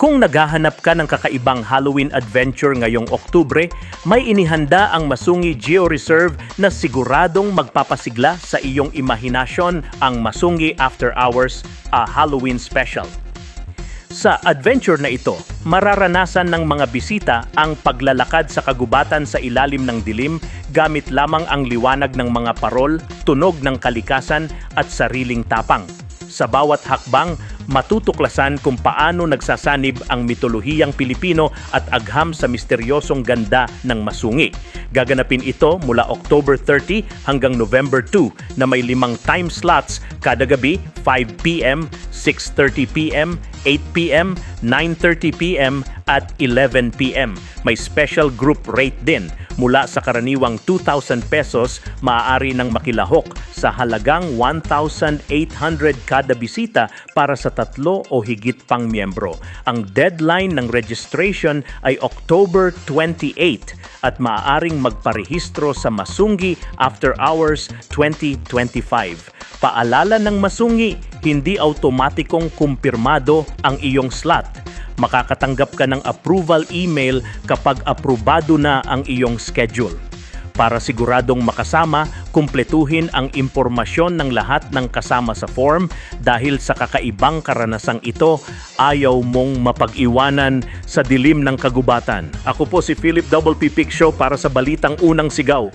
Kung naghahanap ka ng kakaibang Halloween adventure ngayong Oktubre, may inihanda ang Masungi Geo Reserve na siguradong magpapasigla sa iyong imahinasyon, ang Masungi After Hours, a Halloween Special. Sa adventure na ito, mararanasan ng mga bisita ang paglalakad sa kagubatan sa ilalim ng dilim gamit lamang ang liwanag ng mga parol, tunog ng kalikasan at sariling tapang. Sa bawat hakbang, matutuklasan kung paano nagsasanib ang mitolohiyang Pilipino at agham sa misteryosong ganda ng Masungi. Gaganapin ito mula October 30 hanggang November 2 na may 5 time slots kada gabi, 5 p.m., 6:30 p.m., 8 p.m., 9:30 p.m. at 11 p.m. May special group rate din. Mula sa karaniwang 2,000 pesos, maaari nang makilahok sa halagang 1,800 kada bisita para sa 3 o higit pang miyembro. Ang deadline ng registration ay October 28 at maaaring magparehistro sa Masungi After Hours 2025. Paalala ng Masungi, hindi automatikong kumpirmado ang iyong slot. Makakatanggap ka ng approval email kapag aprobado na ang iyong schedule. Para siguradong makasama, kumpletuhin ang impormasyon ng lahat ng kasama sa form dahil sa kakaibang karanasang ito, ayaw mong mapag-iwanan sa dilim ng kagubatan. Ako po si Philip Double P. Picsho para sa Balitang Unang Sigaw.